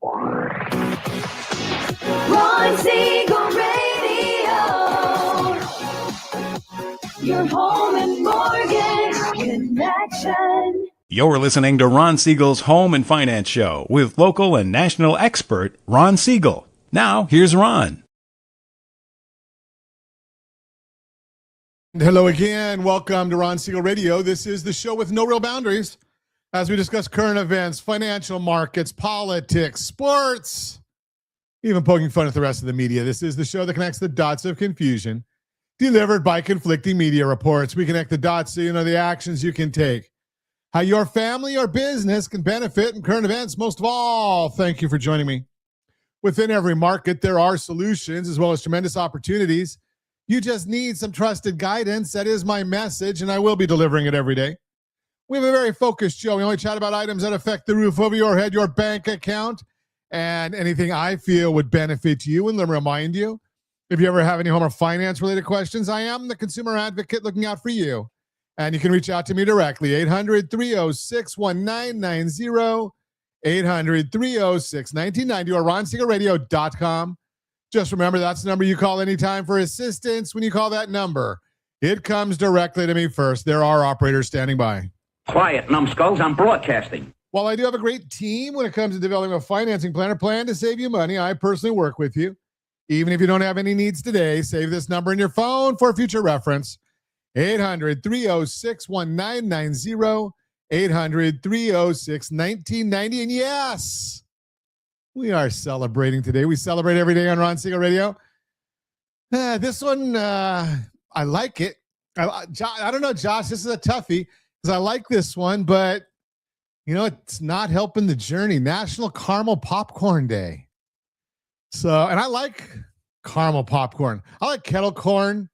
Ron Siegel Radio, your home and mortgage connection. You're listening to Ron Siegel's Home and Finance Show with local and national expert Ron Siegel. Now, here's Ron. Hello again. Welcome to Ron Siegel Radio. This is the show with no real boundaries as we discuss current events, financial markets, politics, sports, even poking fun at the rest of the media. This is the show that connects the dots of confusion delivered by conflicting media reports. We connect the dots so you know the actions you can take, how your family or business can benefit in current events. Most of all, thank you for joining me. Within every market, there are solutions as well as tremendous opportunities. You just need some trusted guidance. That is my message, and I will be delivering it every day. We have a very focused show. We only chat about items that affect the roof over your head, your bank account, and anything I feel would benefit you. And let me remind you, if you ever have any home or finance-related questions, I am the consumer advocate looking out for you. And you can reach out to me directly, 800-306-1990, 800-306-1990, or ronsiegelradio.com. Just remember, that's the number you call anytime for assistance. When you call that number, it comes directly to me first. There are operators standing by. Quiet, numbskulls. I'm broadcasting. While I do have a great team when it comes to developing a financing plan or plan to save you money, I personally work with you. Even if you don't have any needs today, save this number in your phone for future reference. 800-306-1990, 800-306-1990. And yes, we are celebrating today. We celebrate every day on Ron Siegel Radio. This one, I like it. I don't know, Josh, this is a toughie because I like this one, but, you know, it's not helping the journey. National Caramel Popcorn Day. So, and I like caramel popcorn. I like kettle corn.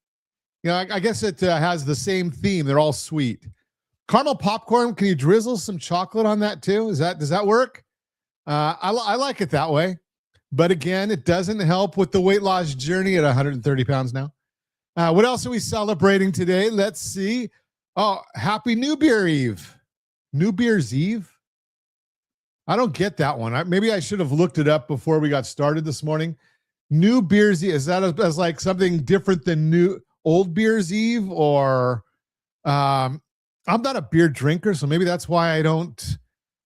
You know, I guess it has the same theme. They're all sweet. Caramel popcorn, can you drizzle some chocolate on that too? Does that work? I like it that way. But again, it doesn't help with the weight loss journey at 130 pounds now. What else are we celebrating today? Let's see. Oh, Happy New Beer Eve. New Beer's Eve? I don't get that one. Maybe I should have looked it up before we got started this morning. New Beer's Eve, is that as like something different than Old Beer's Eve? Or I'm not a beer drinker, so maybe that's why I don't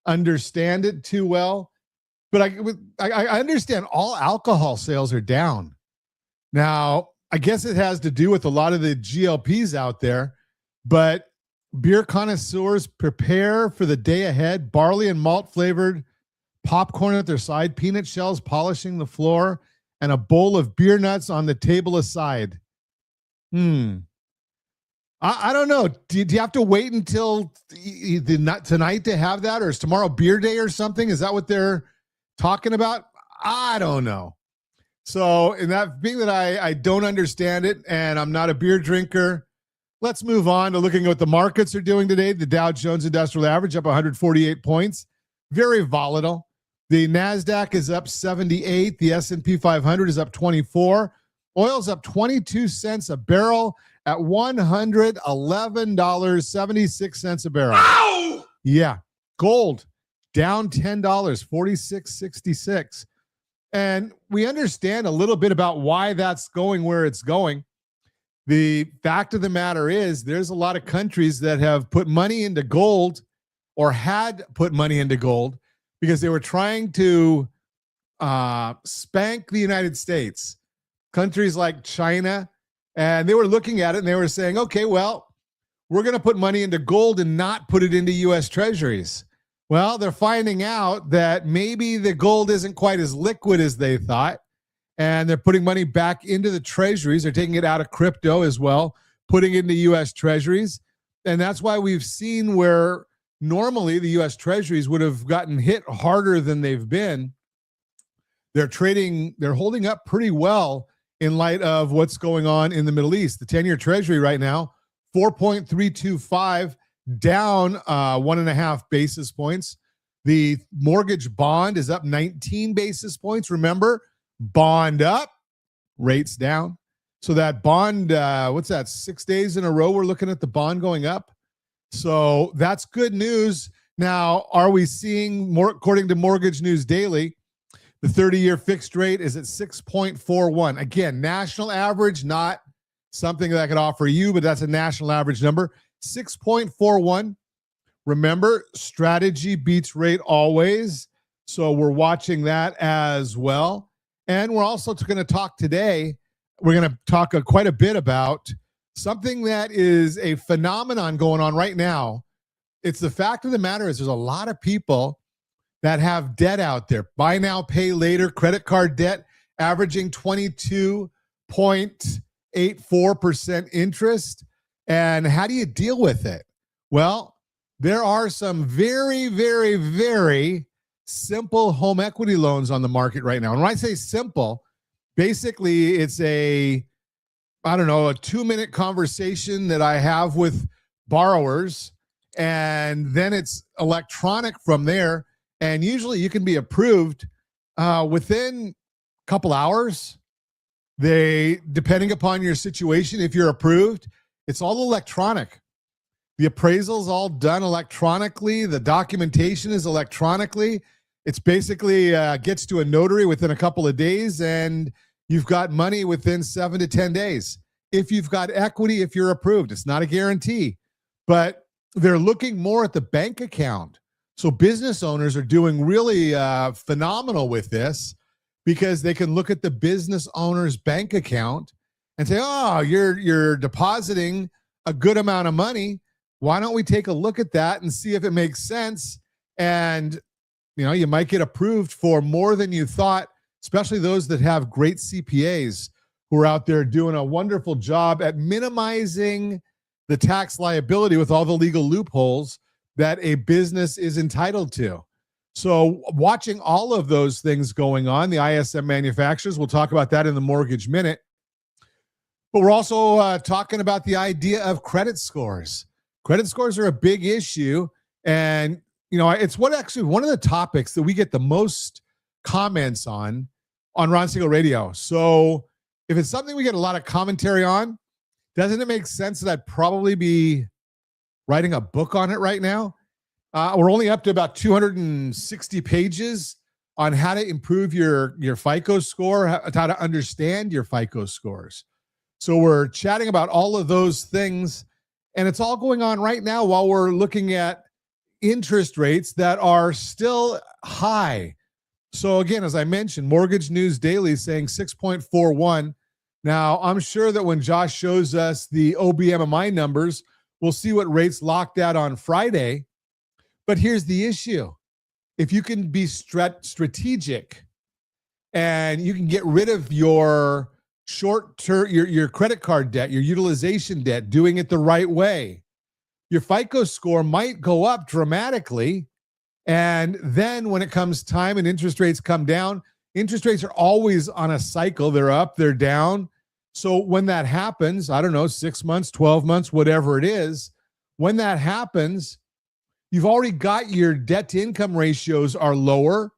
understand it too well. But I understand all alcohol sales are down. Now, I guess it has to do with a lot of the GLPs out there, but beer connoisseurs prepare for the day ahead. Barley and malt flavored popcorn at their side, peanut shells polishing the floor, and a bowl of beer nuts on the table aside. I don't know. Do you have to wait until tonight to have that, or is tomorrow beer day or something? Is that what they're talking about? I don't know. So, in that being that I don't understand it and I'm not a beer drinker, let's move on to looking at what the markets are doing today. The Dow Jones Industrial Average up 148 points. Very volatile. The NASDAQ is up 78. The S&P 500 is up 24. Oil's up 22 cents a barrel at $111.76 a barrel. Ow! Yeah. Gold down $10, $46.66. And we understand a little bit about why that's going where it's going. The fact of the matter is there's a lot of countries that have put money into gold or had put money into gold because they were trying to spank the United States. Countries like China, and they were looking at it and they were saying, okay, well, we're going to put money into gold and not put it into U.S. treasuries. Well, they're finding out that maybe the gold isn't quite as liquid as they thought, and they're putting money back into the treasuries. They're taking it out of crypto as well, putting it into U.S. treasuries. And that's why we've seen where normally the U.S. treasuries would have gotten hit harder than they've been. They're holding up pretty well in light of what's going on in the Middle East. The 10-year treasury right now, 4.325, down 1.5 basis points. The mortgage bond is up 19 basis points. Remember, bond up, rates down. So that bond, what's that, 6 days in a row we're looking at the bond going up. So that's good news. Now, are we seeing more, according to Mortgage News Daily, The 30-year fixed rate is at 6.41. Again, national average, not something that I could offer you, but that's a national average number. 6.41. Remember, strategy beats rate always. So we're watching that as well. And we're also going to talk today, we're going to talk quite a bit about something that is a phenomenon going on right now. It's the fact of the matter is there's a lot of people that have debt out there. Buy now, pay later, credit card debt averaging 22.84% interest. And how do you deal with it? Well, there are some very, very, very simple home equity loans on the market right now. And when I say simple, basically it's a 2-minute conversation that I have with borrowers, and then it's electronic from there. And usually you can be approved within a couple hours. Depending upon your situation, if you're approved, it's all electronic. The appraisal's all done electronically. The documentation is electronically. It's basically gets to a notary within a couple of days, and you've got money within 7 to 10 days. If you've got equity, if you're approved, it's not a guarantee, but they're looking more at the bank account. So business owners are doing really phenomenal with this because they can look at the business owner's bank account and say, oh, you're depositing a good amount of money. Why don't we take a look at that and see if it makes sense? And, you might get approved for more than you thought, especially those that have great CPAs who are out there doing a wonderful job at minimizing the tax liability with all the legal loopholes that a business is entitled to. So watching all of those things going on, the ISM manufacturers, we'll talk about that in the Mortgage Minute. But we're also talking about the idea of credit scores. Credit scores are a big issue. And, it's one of the topics that we get the most comments on Ron Siegel Radio. So if it's something we get a lot of commentary on, doesn't it make sense that I'd probably be writing a book on it right now? We're only up to about 260 pages on how to improve your FICO score, how to understand your FICO scores. So we're chatting about all of those things, and it's all going on right now while we're looking at interest rates that are still high. So again, as I mentioned, Mortgage News Daily is saying 6.41. Now, I'm sure that when Josh shows us the OBMMI numbers, we'll see what rates locked at on Friday. But here's the issue. If you can be strategic and you can get rid of your short-term, your credit card debt, your utilization debt, doing it the right way, your FICO score might go up dramatically. And then when it comes time and interest rates come down, interest rates are always on a cycle. They're up, they're down. So when that happens, 6 months, 12 months, whatever it is, when that happens, you've already got your debt to income ratios are lower.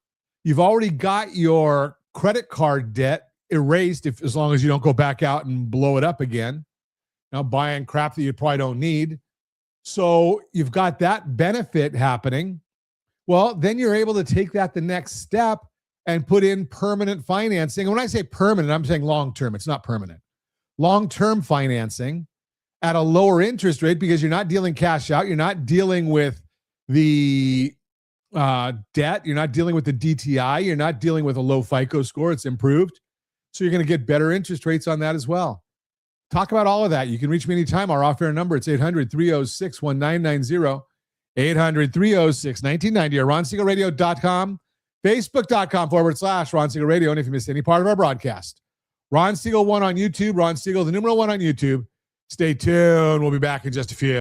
You've already got your credit card debt erased as long as you don't go back out and blow it up again. Now buying crap that you probably don't need. So you've got that benefit happening. Well, then you're able to take that the next step and put in permanent financing. And when I say permanent, I'm saying long-term. It's not permanent. Long-term financing at a lower interest rate because you're not dealing cash out. You're not dealing with the debt. You're not dealing with the DTI. You're not dealing with a low FICO score. It's improved. So you're going to get better interest rates on that as well. Talk about all of that. You can reach me anytime. Our off-air number, it's 800-306-1990, 800-306-1990, or RonSiegelRadio.com, Facebook.com/Ron Siegel Radio. And if you missed any part of our broadcast, Ron Siegel 1 on YouTube, Ron Siegel, the numeral 1 on YouTube. Stay tuned. We'll be back in just a few.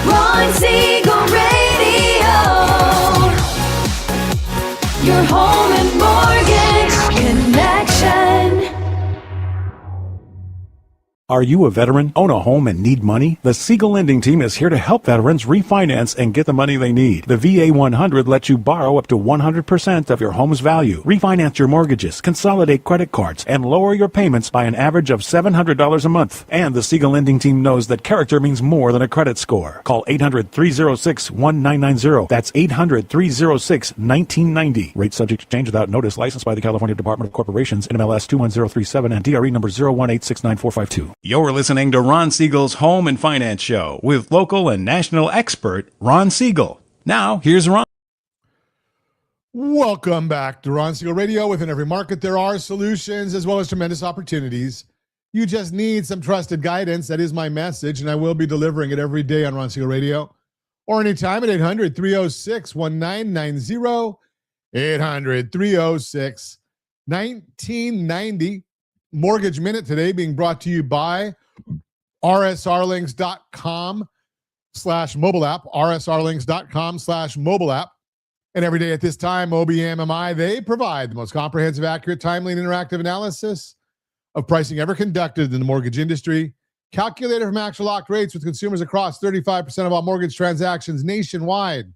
Ron Siegel Radio. Your home and mortgage connection. Are you a veteran, own a home, and need money? The Siegel lending team is here to help veterans refinance and get the money they need. The VA 100 lets you borrow up to 100% of your home's value, refinance your mortgages, consolidate credit cards, and lower your payments by an average of $700 a month. And the Siegel lending team knows that character means more than a credit score. Call 800-306-1990. That's 800-306-1990. Rate subject to change without notice. Licensed by the California Department of Corporations, NMLS 21037, and DRE number 018694452. You're listening to Ron Siegel's Home and Finance Show with local and national expert Ron Siegel. Now, here's Ron. Welcome back to Ron Siegel Radio. Within every market, there are solutions as well as tremendous opportunities. You just need some trusted guidance. That is my message, and I will be delivering it every day on Ron Siegel Radio or anytime at 800-306-1990, 800-306-1990. Mortgage Minute today being brought to you by rsrlings.com/mobile app, rsrlings.com/mobile app. And every day at this time, OBMMI, they provide the most comprehensive, accurate, timely, and interactive analysis of pricing ever conducted in the mortgage industry. Calculated from actual locked rates with consumers across 35% of all mortgage transactions nationwide.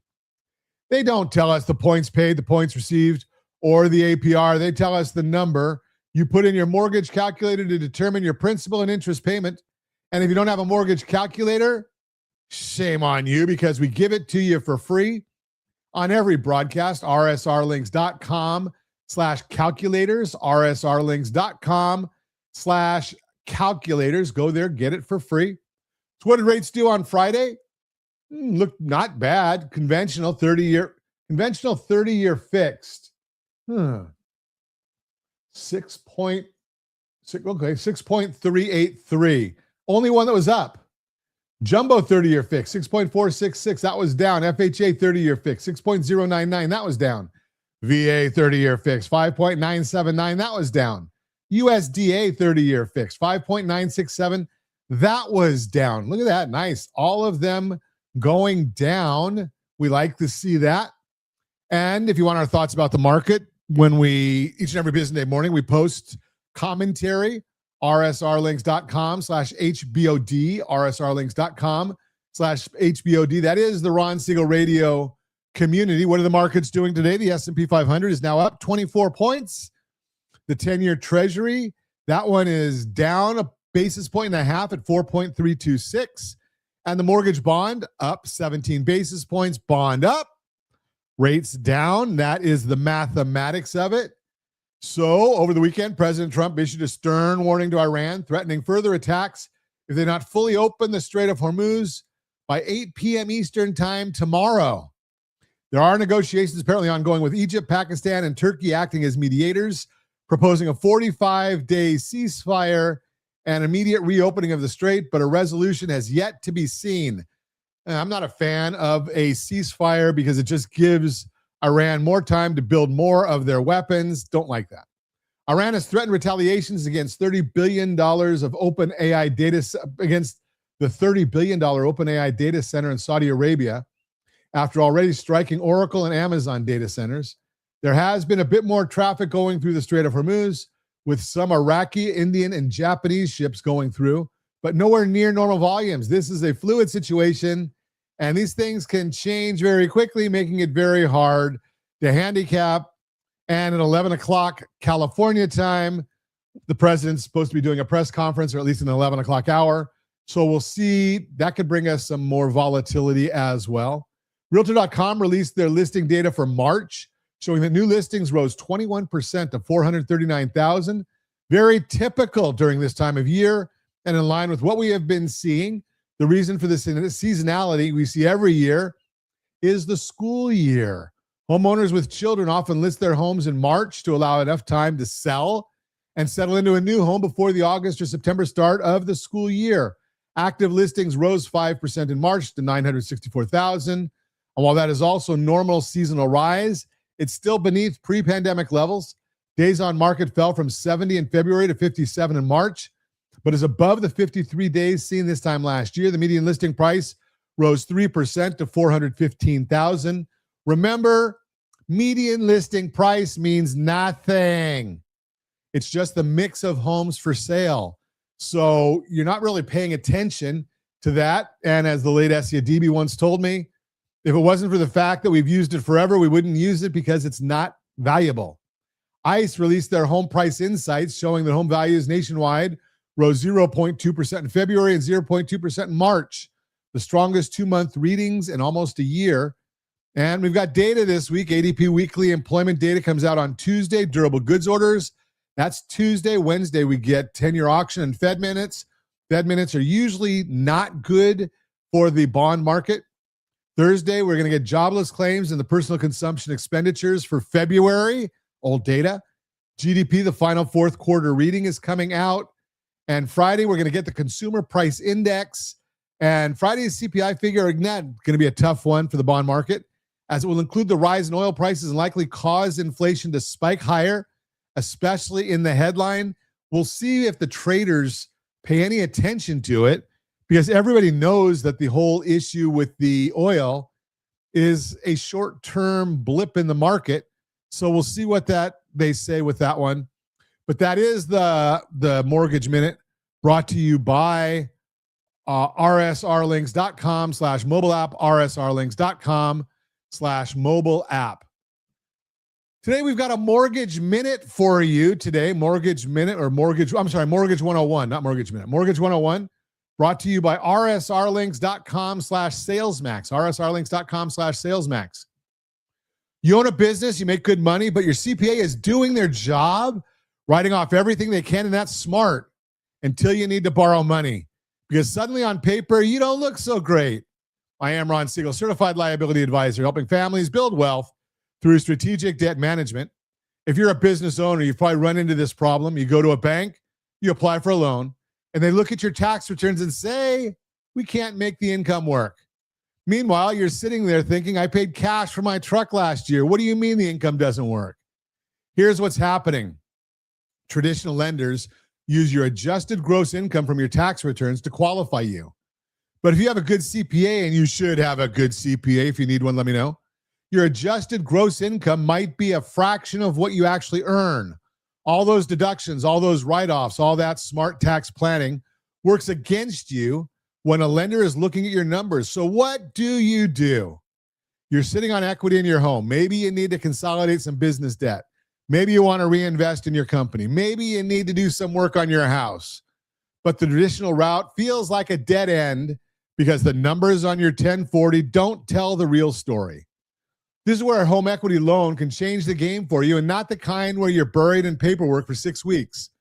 They don't tell us the points paid, the points received, or the APR. They tell us the number. You put in your mortgage calculator to determine your principal and interest payment. And if you don't have a mortgage calculator, shame on you, because we give it to you for free on every broadcast. rsrlinks.com/calculators, rsrlinks.com/calculators. Go there, get it for free. So what did rates do on Friday? Look, not bad. Conventional 30-year fixed. 6.383. Only one that was up. Jumbo 30-year fix, 6.466. That was down. FHA 30-year fix, 6.099. That was down. VA 30-year fix, 5.979. That was down. USDA 30-year fix, 5.967. That was down. Look at that. Nice. All of them going down. We like to see that. And if you want our thoughts about the market, when we, each and every business day morning, we post commentary, rsrlinks.com/HBOD, rsrlinks.com/HBOD. That is the Ron Siegel Radio community. What are the markets doing today? The S&P 500 is now up 24 points. The 10-year Treasury, that one is down a basis point and a half at 4.326. And the mortgage bond up 17 basis points. Bond up. Rates down. That is the mathematics of it. So over the weekend, President Trump issued a stern warning to Iran, threatening further attacks if they not fully open the Strait of Hormuz by 8 p.m. Eastern time tomorrow. There are negotiations apparently ongoing with Egypt, Pakistan, and Turkey acting as mediators, proposing a 45-day ceasefire and immediate reopening of the strait, but a resolution has yet to be seen. And I'm not a fan of a ceasefire because it just gives Iran more time to build more of their weapons. Don't like that. Iran has threatened retaliations against $30 billion of OpenAI data, against the $30 billion OpenAI data center in Saudi Arabia after already striking Oracle and Amazon data centers. There has been a bit more traffic going through the Strait of Hormuz, with some Iraqi, Indian, and Japanese ships going through, but nowhere near normal volumes. This is a fluid situation, and these things can change very quickly, making it very hard to handicap. And at 11 o'clock California time, the president's supposed to be doing a press conference, or at least in the 11 o'clock hour. So we'll see. That could bring us some more volatility as well. Realtor.com released their listing data for March, showing that new listings rose 21% to 439,000. Very typical during this time of year and in line with what we have been seeing. The reason for this seasonality we see every year is the school year. Homeowners with children often list their homes in March to allow enough time to sell and settle into a new home before the August or September start of the school year. Active listings rose 5% in March to 964,000. And while that is also normal seasonal rise, it's still beneath pre-pandemic levels. Days on market fell from 70 in February to 57 in March, but is above the 53 days seen this time last year. The median listing price rose 3% to 415,000. Remember, median listing price means nothing. It's just the mix of homes for sale. So you're not really paying attention to that. And as the late Essia Debe once told me, if it wasn't for the fact that we've used it forever, we wouldn't use it because it's not valuable. ICE released their home price insights showing that home values nationwide rose 0.2% in February and 0.2% in March, the strongest 2-month readings in almost a year. And we've got data this week. ADP weekly employment data comes out on Tuesday. Durable goods orders, that's Tuesday. Wednesday, we get 10-year auction and Fed minutes. Fed minutes are usually not good for the bond market. Thursday, we're going to get jobless claims and the personal consumption expenditures for February, old data. GDP, the final fourth quarter reading, is coming out. And Friday, we're going to get the consumer price index. And Friday's CPI figure, again, going to be a tough one for the bond market, as it will include the rise in oil prices and likely cause inflation to spike higher, especially in the headline. We'll see if the traders pay any attention to it, because everybody knows that the whole issue with the oil is a short-term blip in the market. So we'll see what they say with that one. But that is the Mortgage Minute, brought to you by rsrlinks.com/mobile app, rsrlinks.com/mobile app. Today, we've got a Mortgage Minute for you today. Mortgage Minute, Mortgage 101, not Mortgage Minute. Mortgage 101, brought to you by rsrlinks.com/salesmax, rsrlinks.com/salesmax. You own a business, you make good money, but your CPA is doing their job, writing off everything they can, and that's smart until you need to borrow money, because suddenly on paper, you don't look so great. I am Ron Siegel, Certified Liability Advisor, helping families build wealth through strategic debt management. If you're a business owner, you've probably run into this problem. You go to a bank, you apply for a loan, and they look at your tax returns and say, we can't make the income work. Meanwhile, you're sitting there thinking, I paid cash for my truck last year. What do you mean the income doesn't work? Here's what's happening. Traditional lenders use your adjusted gross income from your tax returns to qualify you. But if you have a good CPA, and you should have a good CPA, if you need one, let me know, your adjusted gross income might be a fraction of what you actually earn. All those deductions, all those write-offs, all that smart tax planning works against you when a lender is looking at your numbers. So what do? You're sitting on equity in your home. Maybe you need to consolidate some business debt. Maybe you want to reinvest in your company. Maybe you need to do some work on your house. But the traditional route feels like a dead end because the numbers on your 1040 don't tell the real story. This is where a home equity loan can change the game for you, and not the kind where you're buried in paperwork for 6 weeks.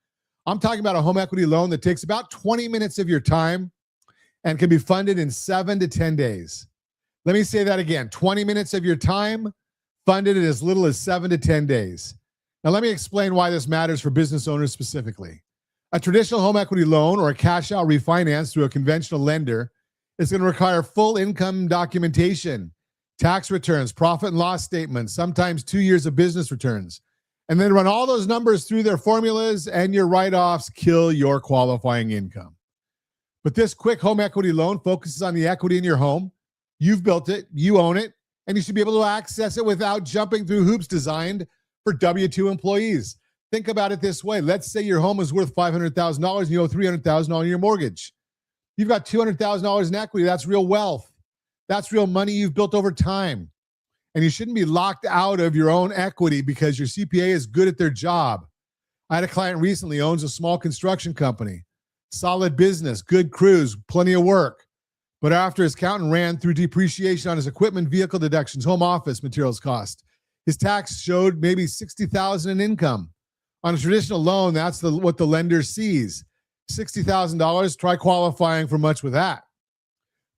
I'm talking about a home equity loan that takes about 20 minutes of your time and can be funded in 7 to 10 days. Let me say that again. 20 minutes of your time, funded in as little as 7 to 10 days. Now, let me explain why this matters for business owners specifically. A traditional home equity loan or a cash-out refinance through a conventional lender is going to require full income documentation, tax returns, profit and loss statements, sometimes 2 years of business returns, and then run all those numbers through their formulas, and your write-offs kill your qualifying income. But this quick home equity loan focuses on the equity in your home. You've built it, you own it, and you should be able to access it without jumping through hoops designed for W-2 employees. Think about it this way. Let's say your home is worth $500,000 and you owe $300,000 on your mortgage. You've got $200,000 in equity. That's real wealth. That's real money you've built over time. And you shouldn't be locked out of your own equity because your CPA is good at their job. I had a client recently who owns a small construction company. Solid business, good crews, plenty of work. But after his accountant ran through depreciation on his equipment, vehicle deductions, home office materials cost, his tax showed maybe $60,000 in income. On a traditional loan, that's what the lender sees. $60,000, try qualifying for much with that.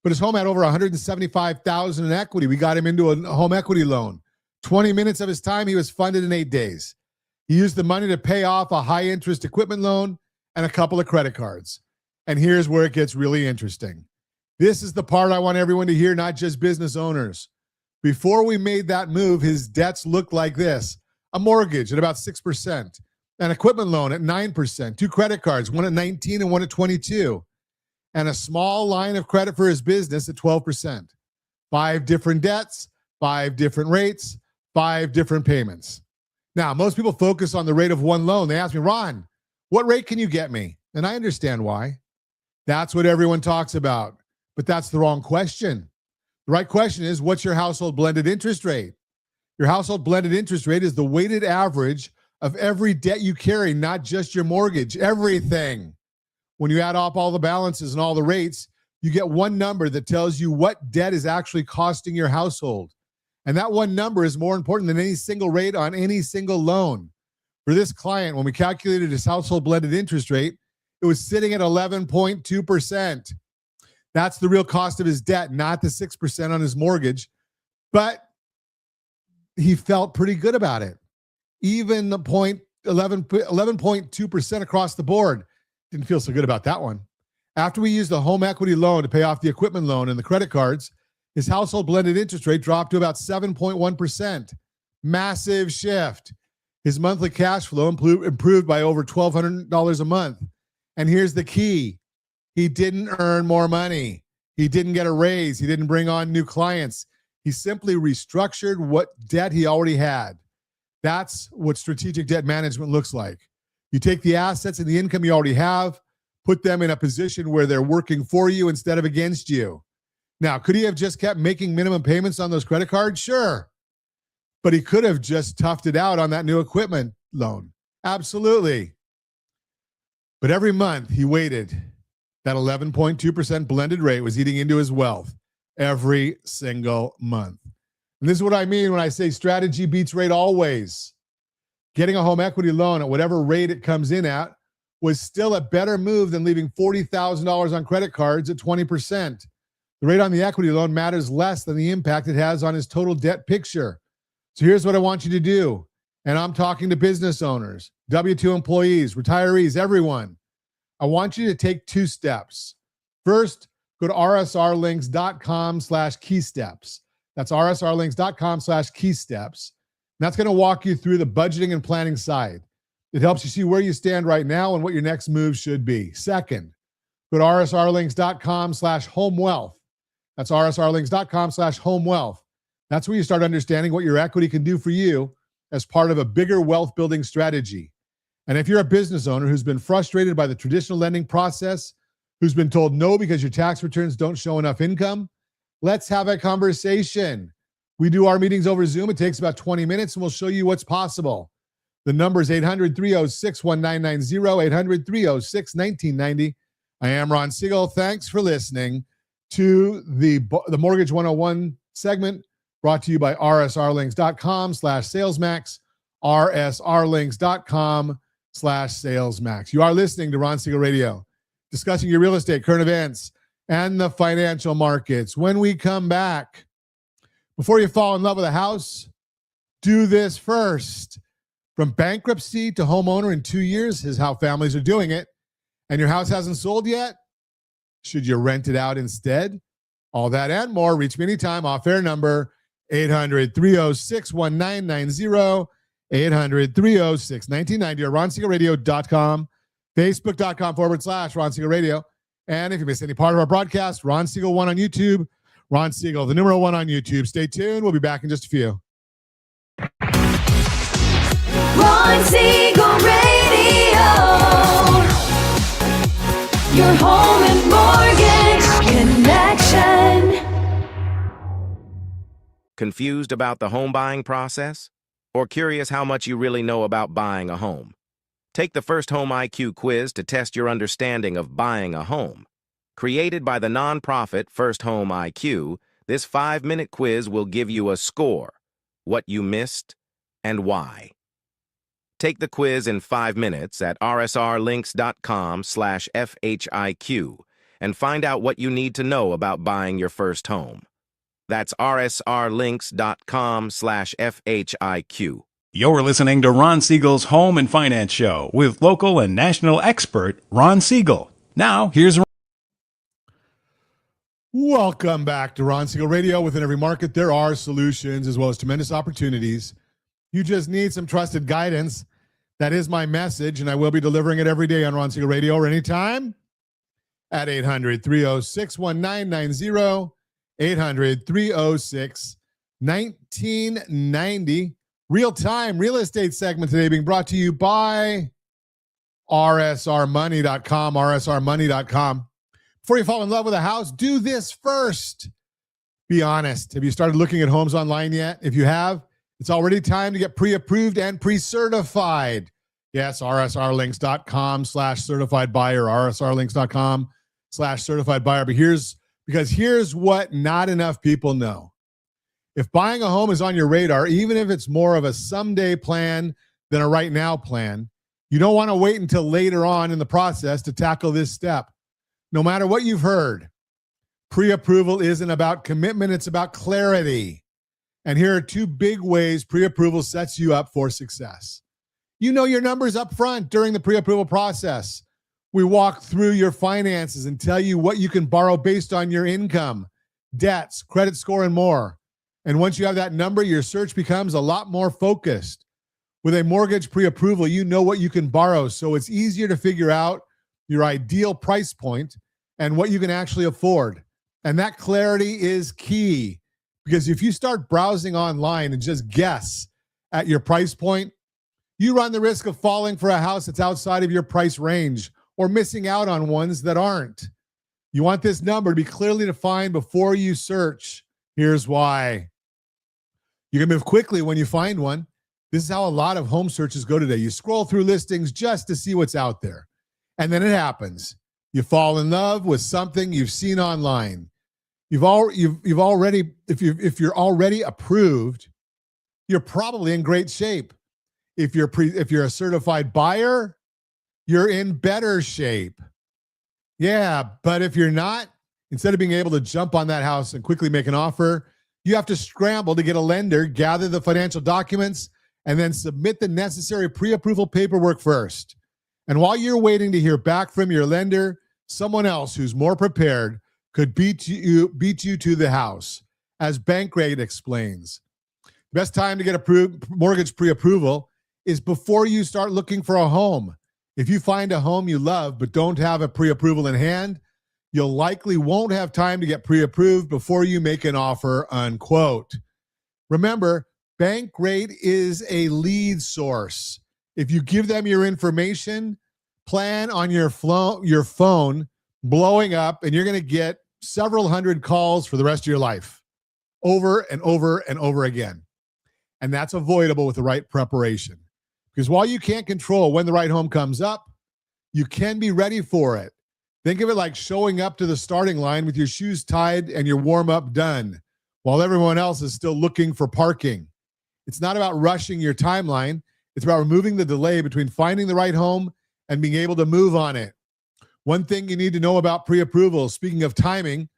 But his home had over $175,000 in equity. We got him into a home equity loan. 20 minutes of his time, he was funded in 8 days. He used the money to pay off a high-interest equipment loan and a couple of credit cards. And here's where it gets really interesting. This is the part I want everyone to hear, not just business owners. Before we made that move, his debts looked like this: a mortgage at about 6%, an equipment loan at 9%, 2 credit cards, one at 19 and one at 22, and a small line of credit for his business at 12%. 5 different debts, 5 different rates, 5 different payments. Now, most people focus on the rate of one loan. They ask me, Ron, what rate can you get me? And I understand why. That's what everyone talks about. But that's the wrong question. The right question is, what's your household blended interest rate? Your household blended interest rate is the weighted average of every debt you carry, not just your mortgage, everything. When you add up all the balances and all the rates, you get one number that tells you what debt is actually costing your household. And that one number is more important than any single rate on any single loan. For this client, when we calculated his household blended interest rate, it was sitting at 11.2%. That's the real cost of his debt, not the 6% on his mortgage. But he felt pretty good about it. Even the 11.2% across the board. Didn't feel so good about that one. After we used the home equity loan to pay off the equipment loan and the credit cards, his household blended interest rate dropped to about 7.1%. Massive shift. His monthly cash flow improved by over $1,200 a month. And here's the key. He didn't earn more money. He didn't get a raise. He didn't bring on new clients. He simply restructured what debt he already had. That's what strategic debt management looks like. You take the assets and the income you already have, put them in a position where they're working for you instead of against you. Now, could he have just kept making minimum payments on those credit cards? Sure. But he could have just toughed it out on that new equipment loan. Absolutely. But every month he waited. That 11.2% blended rate was eating into his wealth every single month. And this is what I mean when I say strategy beats rate always. Getting a home equity loan at whatever rate it comes in at was still a better move than leaving $40,000 on credit cards at 20%. The rate on the equity loan matters less than the impact it has on his total debt picture. So here's what I want you to do. And I'm talking to business owners, W-2 employees, retirees, everyone. I want you to take two steps. First, go to rsrlinks.com/keysteps. That's rsrlinks.com/keysteps. That's going to walk you through the budgeting and planning side. It helps you see where you stand right now and what your next move should be. Second, go to rsrlinks.com/homewealth. That's rsrlinks.com/homewealth. That's where you start understanding what your equity can do for you as part of a bigger wealth building strategy. And if you're a business owner who's been frustrated by the traditional lending process, who's been told no because your tax returns don't show enough income, let's have a conversation. We do our meetings over Zoom. It takes about 20 minutes, and we'll show you what's possible. The number is 800-306-1990, 800-306-1990. I am Ron Siegel. Thanks for listening to the Mortgage 101 segment brought to you by rsrlinks.com/salesmax, rsrlinks.com/salesmax. You are listening to Ron Siegel Radio, discussing your real estate, current events, and the financial markets. When we come back, before you fall in love with a house, do this first. From bankruptcy to homeowner in 2 years is how families are doing it. And your house hasn't sold yet? Should you rent it out instead? All that and more. Reach me anytime. Off-air number 800-306-1990, 800-306-1990, or RonSiegelRadio.com, Facebook.com/Ron Siegel Radio. And if you missed any part of our broadcast, Ron Siegel 1 on YouTube, Ron Siegel, the number 1 on YouTube. Stay tuned. We'll be back in just a few. Ron Siegel Radio. Your home and mortgage connection. Confused about the home buying process? Or curious how much you really know about buying a home? Take the First Home IQ quiz to test your understanding of buying a home. Created by the nonprofit First Home IQ, this 5-minute quiz will give you a score, what you missed, and why. Take the quiz in 5 minutes at rsrlinks.com/FHIQ and find out what you need to know about buying your first home. That's rsrlinks.com/FHIQ. You're listening to Ron Siegel's Home and Finance Show with local and national expert Ron Siegel. Now, here's Ron. Welcome back to Ron Siegel Radio. Within every market, there are solutions as well as tremendous opportunities. You just need some trusted guidance. That is my message, and I will be delivering it every day on Ron Siegel Radio or anytime at 800-306-1990, 800-306-1990. Real-time real estate segment today being brought to you by rsrmoney.com, rsrmoney.com. Before you fall in love with a house, do this first. Be honest. Have you started looking at homes online yet? If you have, it's already time to get pre-approved and pre-certified. Yes, rsrlinks.com/certified buyer, rsrlinks.com/certified buyer. But here's what not enough people know. If buying a home is on your radar, even if it's more of a someday plan than a right now plan, you don't want to wait until later on in the process to tackle this step. No matter what you've heard, pre-approval isn't about commitment, it's about clarity. And here are two big ways pre-approval sets you up for success. You know your numbers up front during the pre-approval process. We walk through your finances and tell you what you can borrow based on your income, debts, credit score, and more. And once you have that number, your search becomes a lot more focused. With a mortgage pre-approval, you know what you can borrow, so it's easier to figure out your ideal price point and what you can actually afford. And that clarity is key, because if you start browsing online and just guess at your price point, you run the risk of falling for a house that's outside of your price range or missing out on ones that aren't. You want this number to be clearly defined before you search. Here's why. You can move quickly when you find one. This is how a lot of home searches go today. You scroll through listings just to see what's out there. And then it happens. You fall in love with something you've seen online. You've already, if you're already approved, you're probably in great shape. If you're a certified buyer, you're in better shape. Yeah, but if you're not, instead of being able to jump on that house and quickly make an offer, you have to scramble to get a lender, gather the financial documents, and then submit the necessary pre-approval paperwork first. And while you're waiting to hear back from your lender, someone else who's more prepared could beat you to the house. As Bankrate explains, the best time to get mortgage pre-approval is before you start looking for a home. If you find a home you love but don't have a pre-approval in hand, you'll likely won't have time to get pre-approved before you make an offer, unquote. Remember, Bankrate is a lead source. If you give them your information, plan on your phone blowing up, and you're going to get several hundred calls for the rest of your life, over and over and over again. And that's avoidable with the right preparation. Because while you can't control when the right home comes up, you can be ready for it. Think of it like showing up to the starting line with your shoes tied and your warm-up done, while everyone else is still looking for parking. It's not about rushing your timeline. It's about removing the delay between finding the right home and being able to move on it. One thing you need to know about pre-approvals, speaking of timing,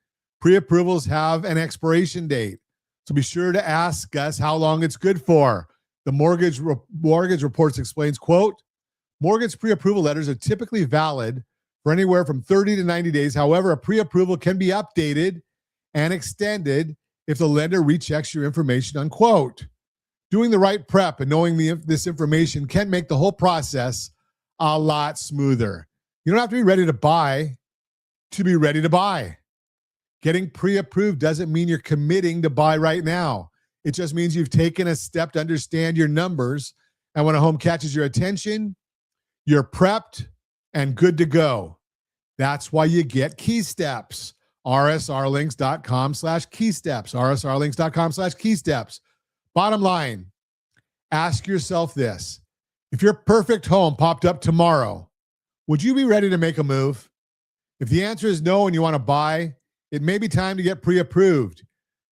pre-approvals have an expiration date. So be sure to ask us how long it's good for. The Mortgage Reports explains, quote, mortgage pre-approval letters are typically valid for anywhere from 30 to 90 days. However, a pre-approval can be updated and extended if the lender rechecks your information, unquote. Doing the right prep and knowing this information can make the whole process a lot smoother. You don't have to be ready to be ready to buy. Getting pre-approved doesn't mean you're committing to buy right now. It just means you've taken a step to understand your numbers. And when a home catches your attention, you're prepped and good to go. That's why you get key steps. rsrlinks.com/key steps. rsrlinks.com/key steps. Bottom line, ask yourself this. If your perfect home popped up tomorrow, would you be ready to make a move? If the answer is no and you want to buy, it may be time to get pre-approved.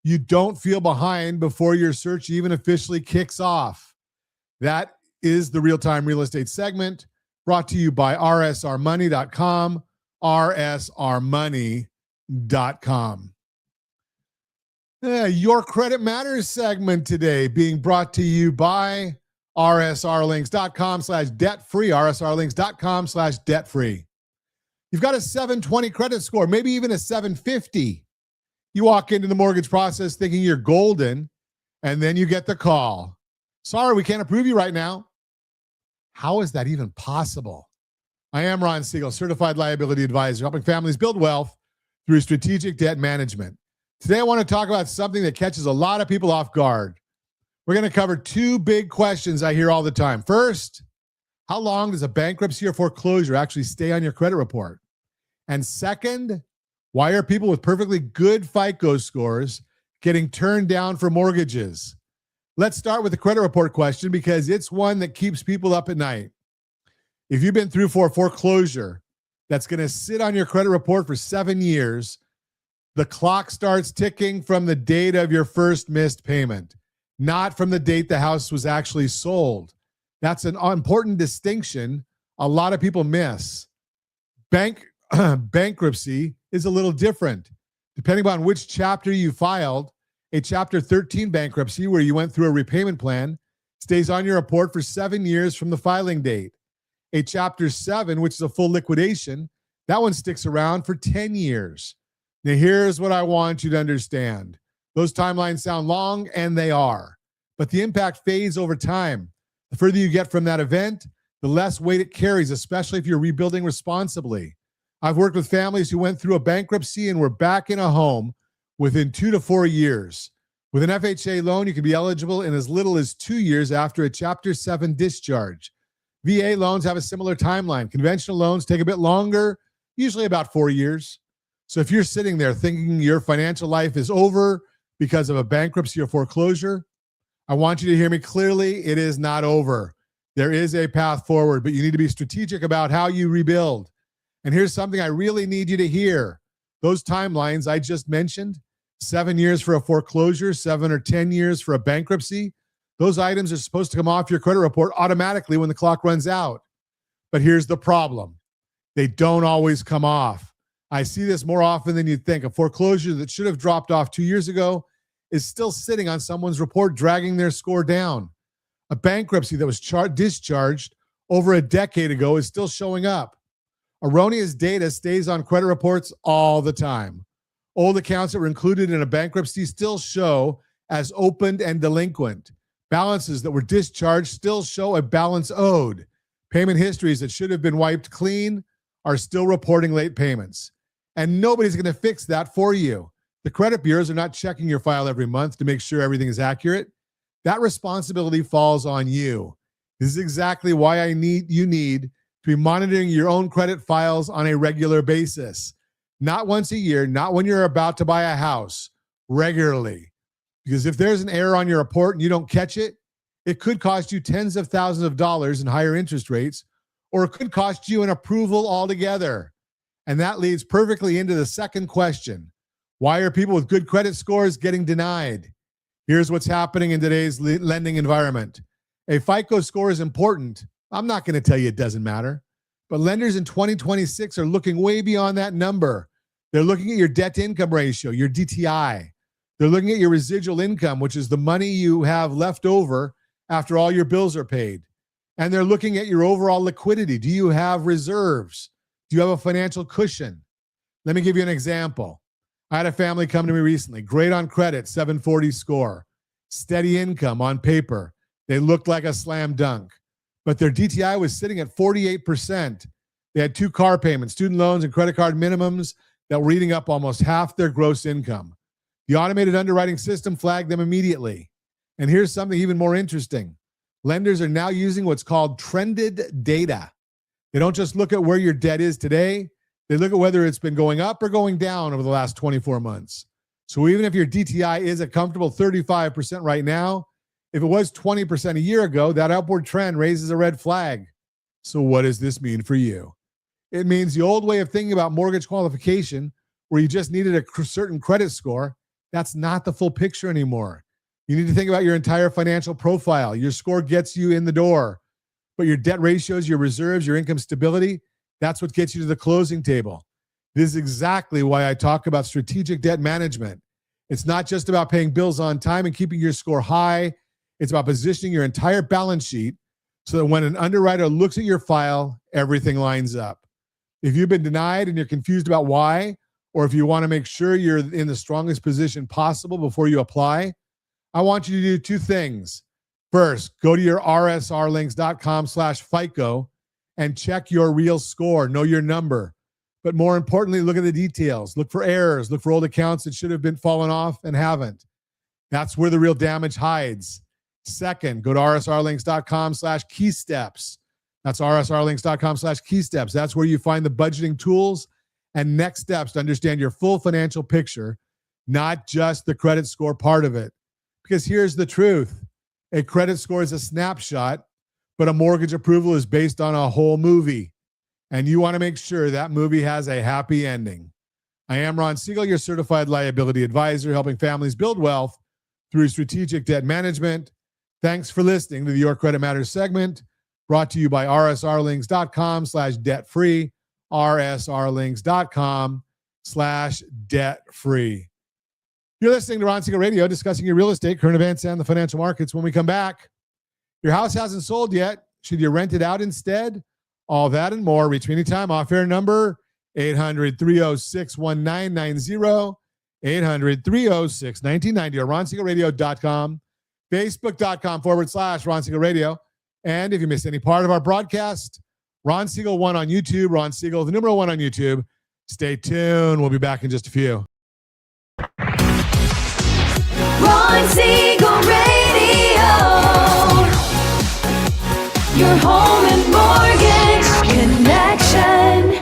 You don't feel behind before your search even officially kicks off. That is the Real-Time Real Estate segment, brought to you by rsrmoney.com, rsrmoney.com. Your Credit Matters segment today being brought to you by rsrlinks.com/debt-free, rsrlinks.com/debt-free. You've got a 720 credit score, maybe even a 750. You walk into the mortgage process thinking you're golden, and then you get the call. Sorry, we can't approve you right now. How is that even possible? I am Ron Siegel, Certified Liability Advisor, helping families build wealth through strategic debt management. Today, I want to talk about something that catches a lot of people off guard. We're going to cover two big questions I hear all the time. First, How long does a bankruptcy or foreclosure actually stay on your credit report? And second, why are people with perfectly good FICO scores getting turned down for mortgages? Let's start with the credit report question because it's one that keeps people up at night. If you've been through for a foreclosure that's going to sit on your credit report for 7 years, the clock starts ticking from the date of your first missed payment, not from the date the house was actually sold. That's an important distinction a lot of people miss. Bankruptcy is a little different. Depending on which chapter you filed, a Chapter 13 bankruptcy where you went through a repayment plan stays on your report for 7 years from the filing date. A Chapter 7, which is a full liquidation, that one sticks around for 10 years. Now, here's what I want you to understand. Those timelines sound long, and they are, but the impact fades over time. The further you get from that event, the less weight it carries, especially if you're rebuilding responsibly. I've worked with families who went through a bankruptcy and were back in a home within 2 to 4 years. With an FHA loan, you can be eligible in as little as 2 years after a Chapter 7 discharge. VA loans have a similar timeline. Conventional loans take a bit longer, usually about 4 years. So if you're sitting there thinking your financial life is over because of a bankruptcy or foreclosure, I want you to hear me clearly. It is not over. There is a path forward, but you need to be strategic about how you rebuild. And here's something I really need you to hear. Those timelines I just mentioned, 7 years for a foreclosure, 7 or 10 years for a bankruptcy, those items are supposed to come off your credit report automatically when the clock runs out. But here's the problem. They don't always come off. I see this more often than you'd think. A foreclosure that should have dropped off 2 years ago is still sitting on someone's report, dragging their score down. A bankruptcy that was discharged over a decade ago is still showing up. Erroneous data stays on credit reports all the time. Old accounts that were included in a bankruptcy still show as opened and delinquent. Balances that were discharged still show a balance owed. Payment histories that should have been wiped clean are still reporting late payments. And nobody's going to fix that for you. The credit bureaus are not checking your file every month to make sure everything is accurate. That responsibility falls on you. This is exactly why you need to be monitoring your own credit files on a regular basis. Not once a year, not when you're about to buy a house, regularly. Because if there's an error on your report and you don't catch it, it could cost you tens of thousands of dollars in higher interest rates, or it could cost you an approval altogether. And that leads perfectly into the second question. Why are people with good credit scores getting denied? Here's what's happening in today's lending environment. A FICO score is important. I'm not going to tell you it doesn't matter. But lenders in 2026 are looking way beyond that number. They're looking at your debt-to-income ratio, your DTI. They're looking at your residual income, which is the money you have left over after all your bills are paid. And they're looking at your overall liquidity. Do you have reserves? Do you have a financial cushion? Let me give you an example. I had a family come to me recently, great on credit, 740 score, steady income on paper. They looked like a slam dunk, but their DTI was sitting at 48%. They had 2 car payments, student loans, and credit card minimums that were eating up almost half their gross income. The automated underwriting system flagged them immediately. And here's something even more interesting. Lenders are now using what's called trended data. They don't just look at where your debt is today. They look at whether it's been going up or going down over the last 24 months. So even if your DTI is a comfortable 35% right now, if it was 20% a year ago, that upward trend raises a red flag. So what does this mean for you? It means the old way of thinking about mortgage qualification, where you just needed a certain credit score, that's not the full picture anymore. You need to think about your entire financial profile. Your score gets you in the door, but your debt ratios, your reserves, your income stability, that's what gets you to the closing table. This is exactly why I talk about strategic debt management. It's not just about paying bills on time and keeping your score high. It's about positioning your entire balance sheet so that when an underwriter looks at your file, everything lines up. If you've been denied and you're confused about why, or if you want to make sure you're in the strongest position possible before you apply, I want you to do 2 things. First, go to your rsrlinks.com/FICO and check your real score, know your number. But more importantly, look at the details. Look for errors. Look for old accounts that should have been fallen off and haven't. That's where the real damage hides. Second, go to rsrlinks.com/keysteps. That's rsrlinks.com/keysteps. That's where you find the budgeting tools and next steps to understand your full financial picture, not just the credit score part of it. Because here's the truth. A credit score is a snapshot, but a mortgage approval is based on a whole movie. And you want to make sure that movie has a happy ending. I am Ron Siegel, your certified liability advisor, helping families build wealth through strategic debt management. Thanks for listening to the Your Credit Matters segment, brought to you by rsrlinks.com/debt-free, rsrlinks.com/debt-free. You're listening to Ron Siegel Radio, discussing your real estate, current events, and the financial markets. When we come back, your house hasn't sold yet. Should you rent it out instead? All that and more. Reach me anytime. Off-air number, 800-306-1990, 800-306-1990, or ronsiegelradio.com, facebook.com/Ron Siegel Radio. And if you missed any part of our broadcast, Ron Siegel 1 on YouTube, Ron Siegel, the numeral 1 on YouTube. Stay tuned. We'll be back in just a few. Ron Siegel Radio. Your home and mortgage connection.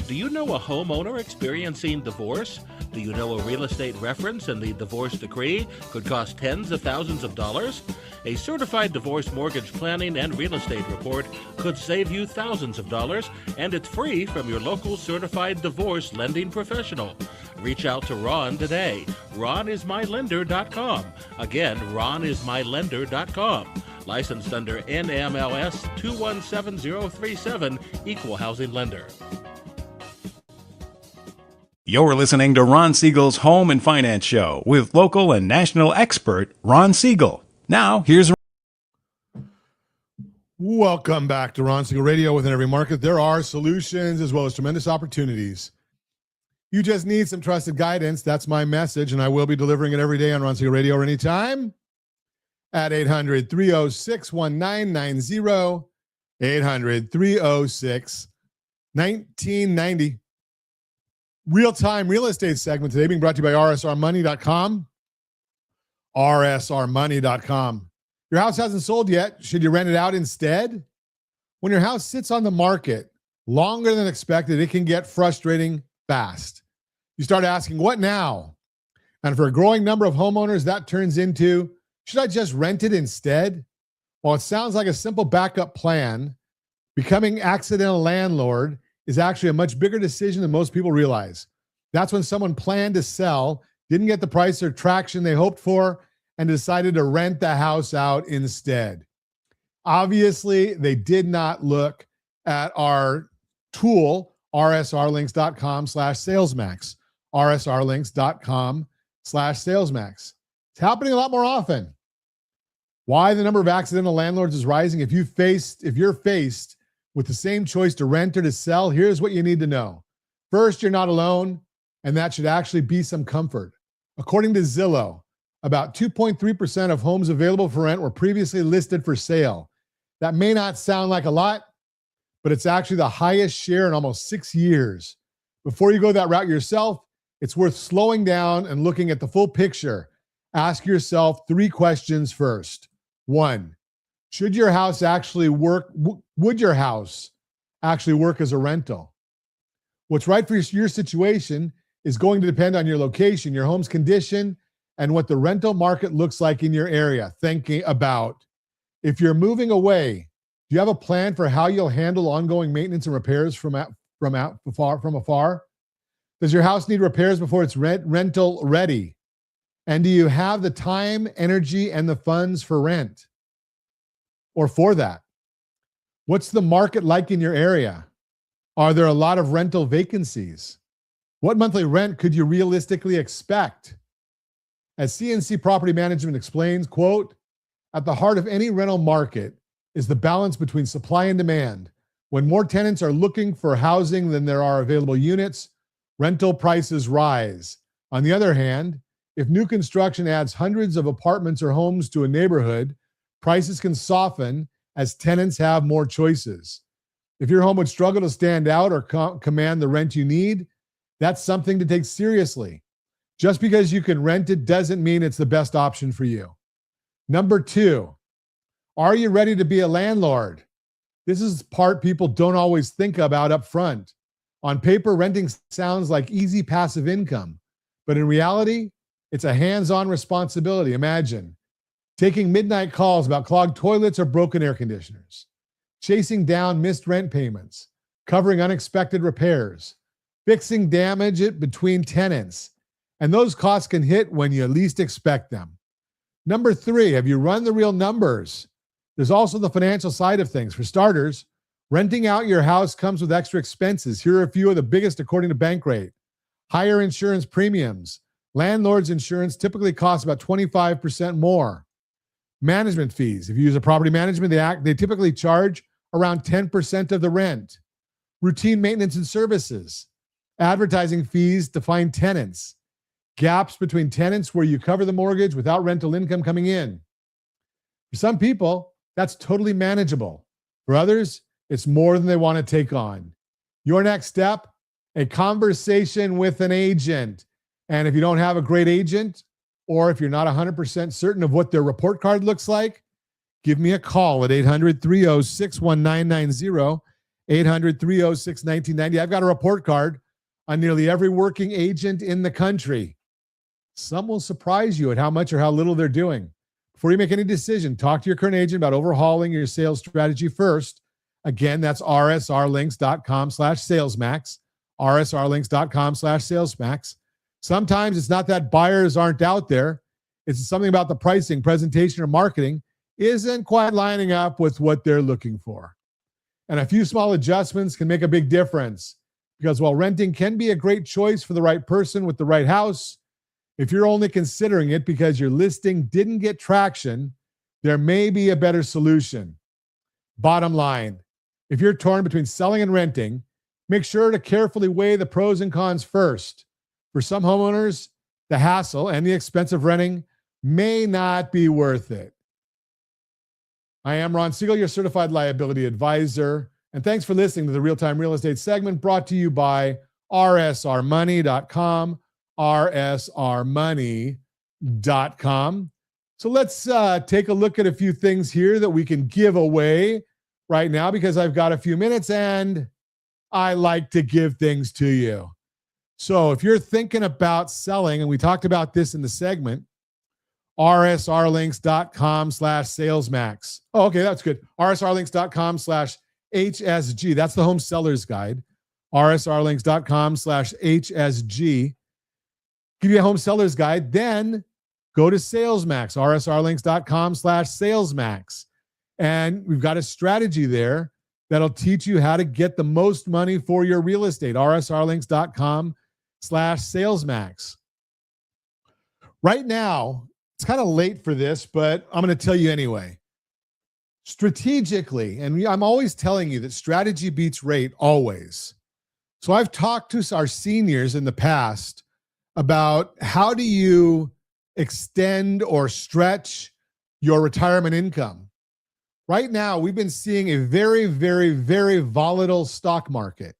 Do you know a homeowner experiencing divorce? Do you know a real estate reference and the divorce decree could cost tens of thousands of dollars? A certified divorce mortgage planning and real estate report could save you thousands of dollars, and it's free from your local certified divorce lending professional. Reach out to Ron today. RonIsMyLender.com. Again, RonIsMyLender.com. Licensed under NMLS 217037, Equal Housing Lender. You're listening to Ron Siegel's Home and Finance Show with local and national expert Ron Siegel. Now, here's Welcome back to Ron Siegel Radio. Within every market, there are solutions as well as tremendous opportunities. You just need some trusted guidance. That's my message, and I will be delivering it every day on Ron Siegel Radio or anytime at 800-306-1990, 800-306-1990. Real-time real estate segment today being brought to you by rsrmoney.com. rsrmoney.com. Your house hasn't sold yet. Should you rent it out instead? When your house sits on the market longer than expected, it can get frustrating fast. You start asking, what now? And for a growing number of homeowners, that turns into, should I just rent it instead? While it sounds like a simple backup plan, becoming accidental landlord is actually a much bigger decision than most people realize. That's when someone planned to sell, didn't get the price or traction they hoped for, and decided to rent the house out instead. Obviously, they did not look at our tool, rsrlinks.com/salesmax, rsrlinks.com/salesmax. It's happening a lot more often. Why the number of accidental landlords is rising? If you're faced with the same choice to rent or to sell, here's what you need to know. First, you're not alone, and that should actually be some comfort. According to Zillow, about 2.3% of homes available for rent were previously listed for sale. That may not sound like a lot, but it's actually the highest share in almost 6 years. Before you go that route yourself, it's worth slowing down and looking at the full picture. Ask yourself 3 questions first. 1, would your house actually work as a rental? What's right for your situation is going to depend on your location, your home's condition, and what the rental market looks like in your area. Thinking about, if you're moving away, do you have a plan for how you'll handle ongoing maintenance and repairs from afar? Does your house need repairs before it's rental ready? And do you have the time, energy, and the funds for rent? Or for that? What's the market like in your area? Are there a lot of rental vacancies? What monthly rent could you realistically expect? As CNC Property Management explains, quote, at the heart of any rental market is the balance between supply and demand. When more tenants are looking for housing than there are available units, rental prices rise. On the other hand, if new construction adds hundreds of apartments or homes to a neighborhood, prices can soften as tenants have more choices. If your home would struggle to stand out or command the rent you need, that's something to take seriously. Just because you can rent it doesn't mean it's the best option for you. Number 2, Are you ready to be a landlord? This is part people don't always think about up front. On paper, renting sounds like easy passive income, but in reality, it's a hands-on responsibility. Imagine taking midnight calls about clogged toilets or broken air conditioners, chasing down missed rent payments, covering unexpected repairs, fixing damage between tenants, and those costs can hit when you least expect them. Number 3, have you run the real numbers? There's also the financial side of things. For starters, renting out your house comes with extra expenses. Here are a few of the biggest according to Bankrate. Higher insurance premiums. Landlord's insurance typically costs about 25% more. Management fees. If you use a property management, they typically charge around 10% of the rent. Routine maintenance and services. Advertising fees to find tenants. Gaps between tenants where you cover the mortgage without rental income coming in. For some people, that's totally manageable. For others, it's more than they want to take on. Your next step, a conversation with an agent. And if you don't have a great agent, or if you're not 100% certain of what their report card looks like, give me a call at 800-306-1990, 800-306-1990. I've got a report card on nearly every working agent in the country. Some will surprise you at how much or how little they're doing. Before you make any decision, talk to your current agent about overhauling your sales strategy first. Again, that's rsrlinks.com/salesmax, rsrlinks.com/salesmax. Sometimes it's not that buyers aren't out there. It's something about the pricing, presentation, or marketing isn't quite lining up with what they're looking for. And a few small adjustments can make a big difference, because while renting can be a great choice for the right person with the right house, if you're only considering it because your listing didn't get traction, there may be a better solution. Bottom line, if you're torn between selling and renting, make sure to carefully weigh the pros and cons first. For some homeowners, the hassle and the expense of renting may not be worth it. I am Ron Siegel, your Certified Liability Advisor, and thanks for listening to the Real-Time Real Estate segment brought to you by rsrmoney.com, rsrmoney.com. So let's take a look at a few things here that we can give away right now, because I've got a few minutes and I like to give things to you. So if you're thinking about selling, and we talked about this in the segment, rsrlinks.com/salesmax. Oh, okay, that's good. rsrlinks.com/HSG. That's the home seller's guide. rsrlinks.com/HSG. Give you a home seller's guide. Then go to SalesMax, rsrlinks.com/salesmax. And we've got a strategy there that'll teach you how to get the most money for your real estate, rsrlinks.com/salesmax. Right now, it's kind of late for this, but I'm going to tell you anyway. Strategically, and I'm always telling you that strategy beats rate always. So I've talked to our seniors in the past about how do you extend or stretch your retirement income. Right now, we've been seeing a very, very, very volatile stock market.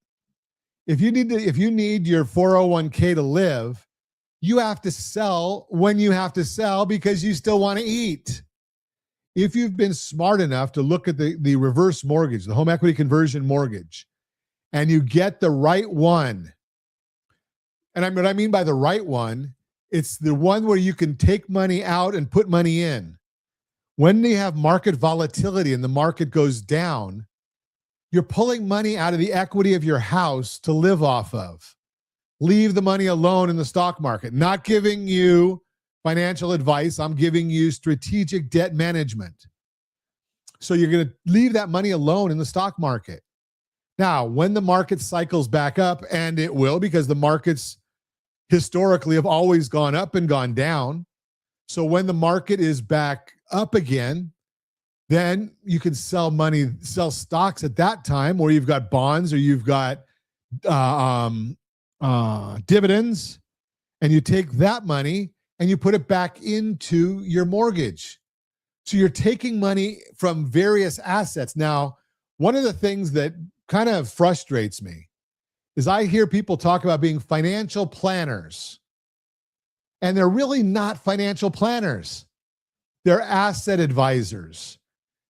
If you need your 401k to live, you have to sell when you have to sell because you still want to eat. If you've been smart enough to look at the reverse mortgage, the home equity conversion mortgage, and you get the right one, and what I mean by the right one, it's the one where you can take money out and put money in. When you have market volatility and the market goes down, you're pulling money out of the equity of your house to live off of. Leave the money alone in the stock market. Not giving you financial advice. I'm giving you strategic debt management. So you're going to leave that money alone in the stock market. Now, when the market cycles back up, and it will, because the markets historically have always gone up and gone down. So when the market is back up again, then you can sell stocks at that time, or you've got bonds, or you've got dividends, and you take that money and you put it back into your mortgage. So you're taking money from various assets. Now, one of the things that kind of frustrates me is I hear people talk about being financial planners, and they're really not financial planners. They're asset advisors.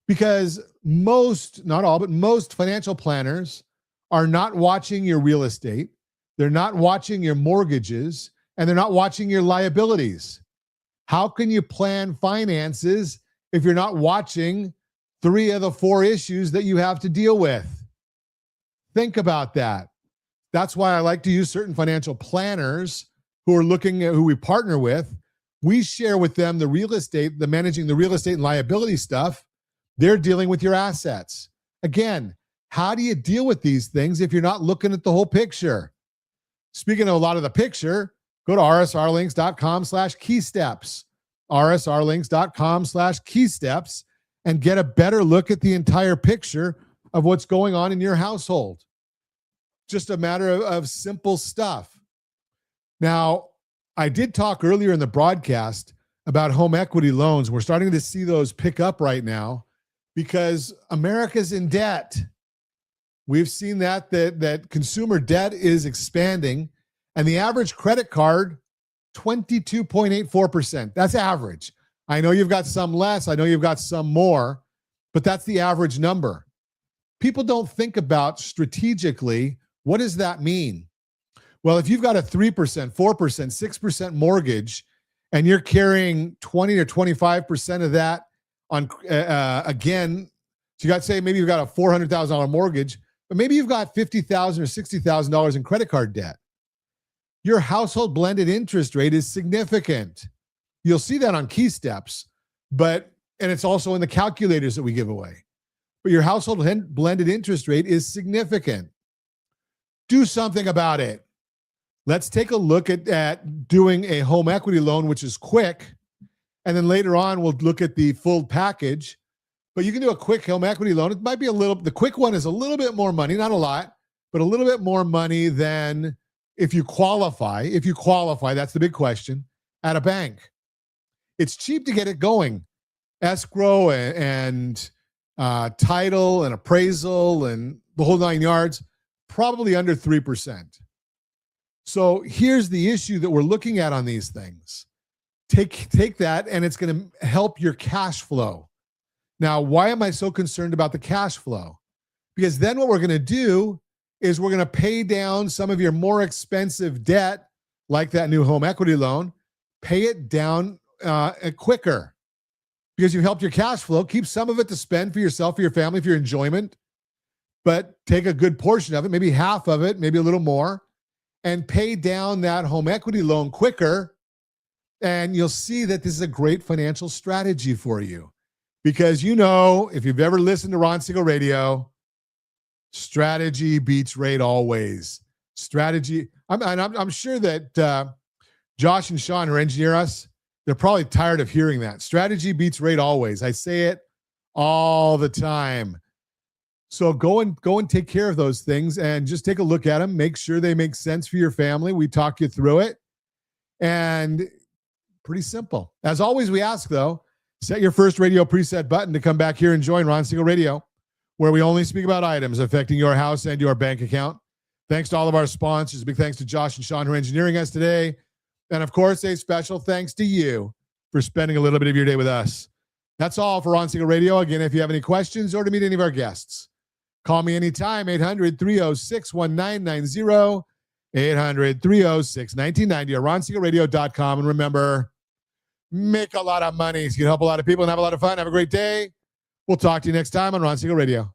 Because most, not all, but most financial planners are not watching your real estate. They're not watching your mortgages, and they're not watching your liabilities. How can you plan finances if you're not watching 3 of the 4 issues that you have to deal with? Think about that. That's why I like to use certain financial planners who are looking at who we partner with. We share with them the real estate, the managing the real estate and liability stuff. They're dealing with your assets. Again, how do you deal with these things if you're not looking at the whole picture? Speaking of a lot of the picture, go to rsrlinks.com/keysteps, rsrlinks.com/keysteps, and get a better look at the entire picture of what's going on in your household. Just a matter of simple stuff. Now, I did talk earlier in the broadcast about home equity loans. We're starting to see those pick up right now because America's in debt. We've seen that consumer debt is expanding, and the average credit card, 22.84%. That's average. I know you've got some less. I know you've got some more, but that's the average number. People don't think about strategically, what does that mean? Well, if you've got a 3%, 4%, 6% mortgage, and you're carrying 20 or 25% of that on, again, so you got to say maybe you've got a $400,000 mortgage, but maybe you've got $50,000 or $60,000 in credit card debt. Your household blended interest rate is significant. You'll see that on Key Steps, and it's also in the calculators that we give away. But your household blended interest rate is significant. Do something about it. Let's take a look at doing a home equity loan, which is quick. And then later on, we'll look at the full package. But you can do a quick home equity loan. It might be the quick one is a little bit more money, not a lot, but a little bit more money than if you qualify. If you qualify, that's the big question, at a bank. It's cheap to get it going. Escrow and title and appraisal and the whole 9 yards, probably under 3%. So here's the issue that we're looking at on these things. Take that, and it's going to help your cash flow. Now, why am I so concerned about the cash flow? Because then what we're going to do is we're going to pay down some of your more expensive debt, like that new home equity loan, pay it down quicker because you've helped your cash flow. Keep some of it to spend for yourself, for your family, for your enjoyment, but take a good portion of it, maybe half of it, maybe a little more, and pay down that home equity loan quicker. And you'll see that this is a great financial strategy for you. Because if you've ever listened to Ron Siegel Radio, strategy beats rate always. Strategy. I'm sure that Josh and Sean, who engineer us, they're probably tired of hearing that. Strategy beats rate always. I say it all the time. So go and take care of those things and just take a look at them. Make sure they make sense for your family. We talk you through it. And pretty simple. As always, we ask, though, set your first radio preset button to come back here and join Ron Siegel Radio, where we only speak about items affecting your house and your bank account. Thanks to all of our sponsors. Big thanks to Josh and Sean who are engineering us today. And, of course, a special thanks to you for spending a little bit of your day with us. That's all for Ron Siegel Radio. Again, if you have any questions or to meet any of our guests, call me anytime, 800-306-1990, 800-306-1990, or ronsiegelradio.com. And remember, make a lot of money so you can help a lot of people and have a lot of fun. Have a great day. We'll talk to you next time on Ron Siegel Radio.